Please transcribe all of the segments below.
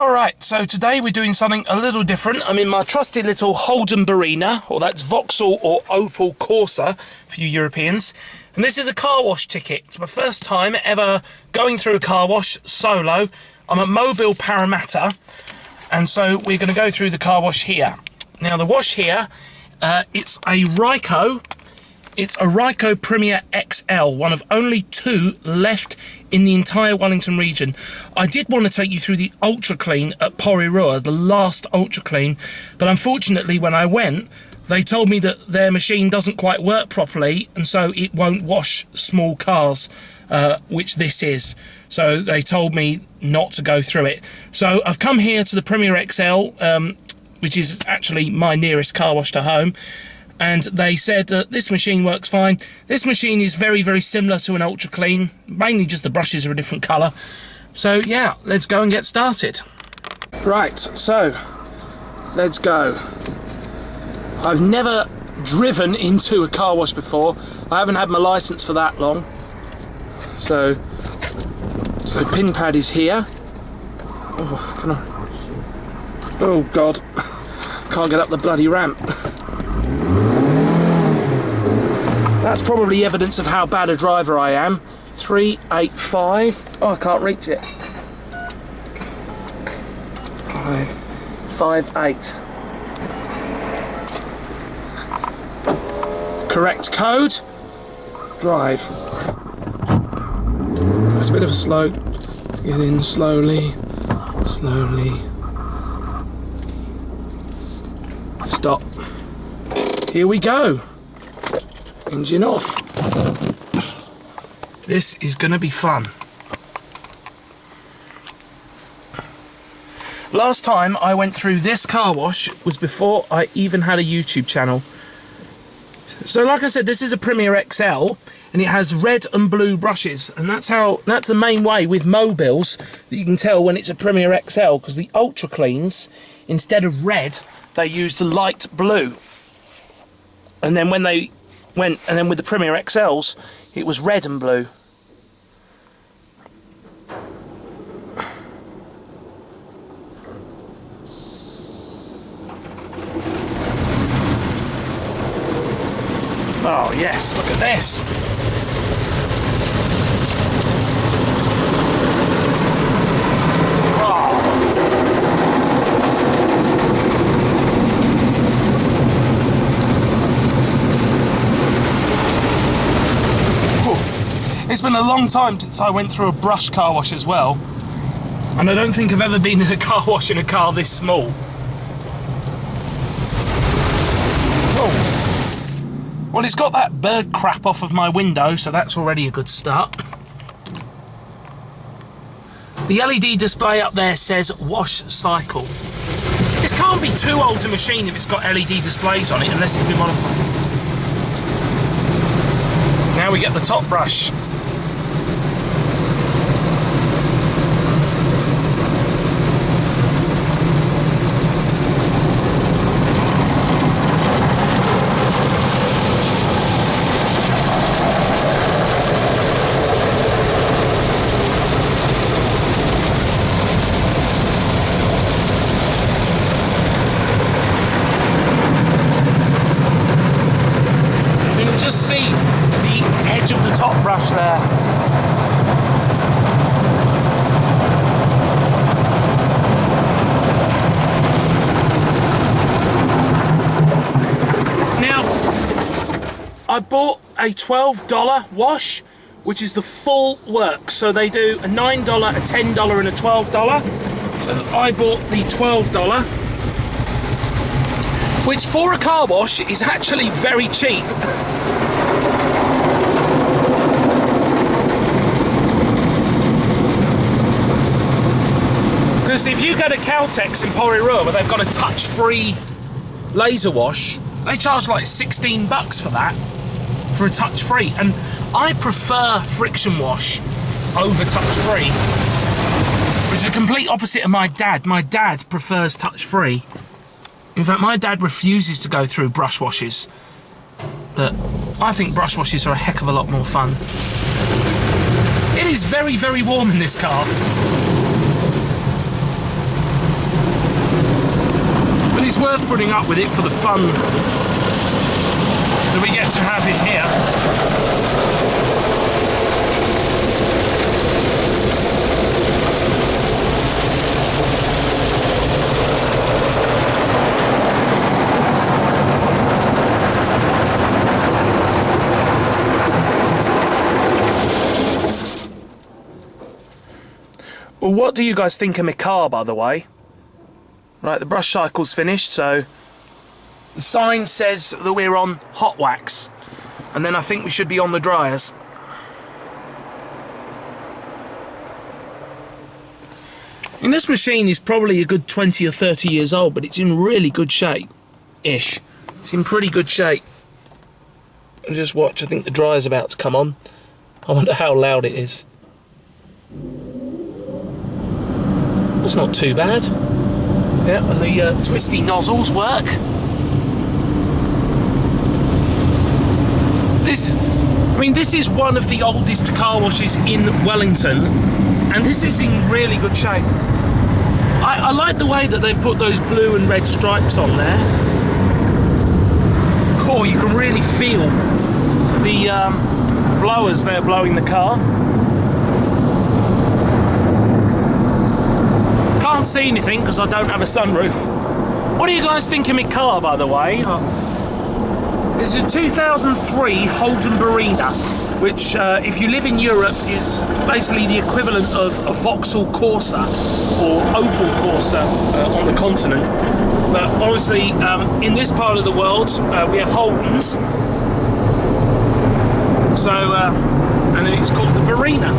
Alright, so today we're doing something a little different. I'm in my trusty little Holden Barina, or that's Vauxhall or Opel Corsa for you Europeans. And this is a car wash ticket. It's my first time ever going through a car wash solo. I'm at Mobil Paremata, and so we're going to go through the car wash here. Now the wash here, it's a Ryko. It's a Ryko Premier XL, one of only two left in the entire Wellington region. I did want to take you through the Ultra Clean at Paremata, the last Ultra Clean, but unfortunately when I went, they told me that their machine doesn't quite work properly, and so it won't wash small cars, which this is. So they told me not to go through it. So I've come here to the Premier XL, which is actually my nearest car wash to home. And they said this machine works fine. This machine is very, very similar to an Ultra Clean. Mainly just the brushes are a different colour. So yeah, let's go and get started. Right, so let's go. I've never driven into a car wash before. I haven't had my licence for that long. So pin pad is here. Oh, can I? Oh God, can't get up the bloody ramp. That's probably evidence of how bad a driver I am. 385. Oh, I can't reach it. 558. Correct code. Drive. It's a bit of a slope. Get in slowly. Slowly. Stop. Here we go. Engine off. This is going to be fun. Last time I went through this car wash was before I even had a YouTube channel. So like I said, this is a Premier XL and it has red and blue brushes, and that's the main way with Mobils that you can tell when it's a Premier XL, because the Ultra Cleans, instead of red, they use the light blue. And then when they with the Premier XLs, it was red and blue. Oh yes, look at this. It's been a long time since I went through a brush car wash as well, and I don't think I've ever been in a car wash in a car this small. Oh. Well, it's got that bird crap off of my window, so that's already a good start. The LED display up there says wash cycle. This can't be too old a machine if it's got LED displays on it, unless it's been modified. Now we get the top brush. Just see the edge of the top brush there. Now, I bought a $12 wash, which is the full works. So they do a $9, a $10 and a $12. So I bought the $12, which for a car wash is actually very cheap. Because if you go to Caltex in Paremata, where they've got a touch-free laser wash, they charge like 16 bucks for that, for a touch-free. And I prefer friction wash over touch-free, which is the complete opposite of my dad. My dad prefers touch-free. In fact, my dad refuses to go through brush washes. But I think brush washes are a heck of a lot more fun. It is very, very warm in this car. worth putting up with it for the fun that we get to have in here. Well, what do you guys think of my car, by the way? Right, the brush cycle's finished, so the sign says that we're on hot wax, and then I think we should be on the dryers. And this machine is probably a good 20 or 30 years old, but it's in really good shape-ish. It's in pretty good shape. And just watch, I think the dryer's about to come on. I wonder how loud it is. It's not too bad. Yeah, and the twisty nozzles work. This is one of the oldest car washes in Wellington, and this is in really good shape. I like the way that they've put those blue and red stripes on there. Cool, you can really feel the blowers there blowing the car. Can't see anything because I don't have a sunroof. What do you guys think of my car, by the way? This is a 2003 Holden Barina, which if you live in Europe is basically the equivalent of a Vauxhall Corsa or Opel Corsa on the continent. But obviously in this part of the world we have Holdens. So, and it's called the Barina.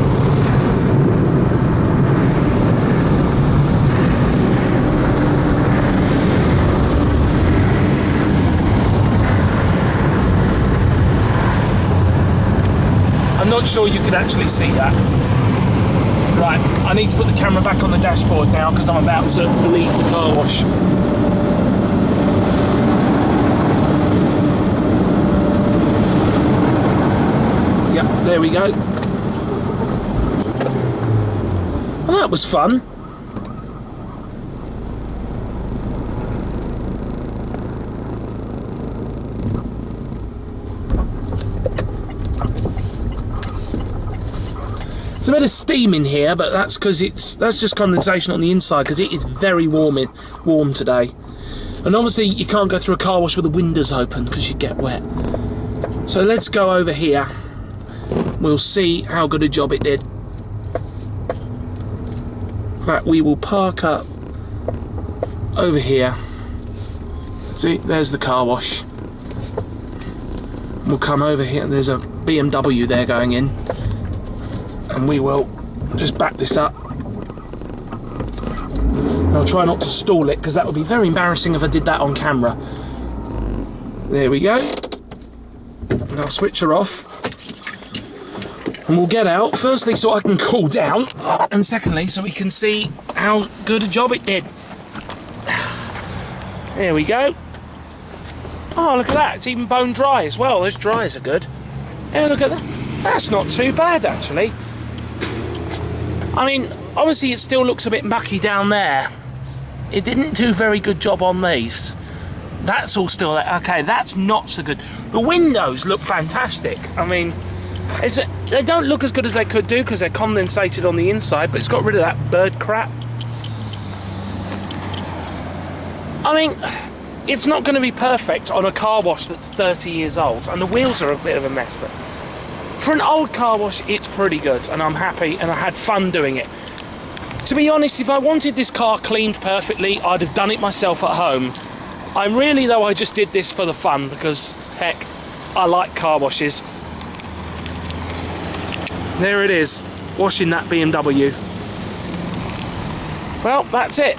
I'm not sure you could actually see that. Right, I need to put the camera back on the dashboard now because I'm about to leave the car wash. Yep, there we go. Well, that was fun. There's a bit of steam in here, but that's because that's just condensation on the inside because it is very warm today. And obviously you can't go through a car wash with the windows open because you get wet. So let's go over here. We'll see how good a job it did. In fact, we will park up over here. See, there's the car wash. We'll come over here, and there's a BMW there going in. And we will just back this up. And I'll try not to stall it because that would be very embarrassing if I did that on camera. There we go. And I'll switch her off. And we'll get out, firstly so I can cool down, and secondly so we can see how good a job it did. There we go. Oh, look at that, it's even bone dry as well. Those dryers are good. Yeah, look at that. That's not too bad, actually. I mean, obviously it still looks a bit mucky down there. It didn't do a very good job on these. That's all still there. Okay, that's not so good. The windows look fantastic. I mean, they don't look as good as they could do because they're condensated on the inside, but it's got rid of that bird crap. I mean, it's not going to be perfect on a car wash that's 30 years old, and the wheels are a bit of a mess, but for an old car wash, it's pretty good, and I'm happy, and I had fun doing it. To be honest, if I wanted this car cleaned perfectly, I'd have done it myself at home. I just did this for the fun, because, heck, I like car washes. There it is, washing that BMW. Well, that's it.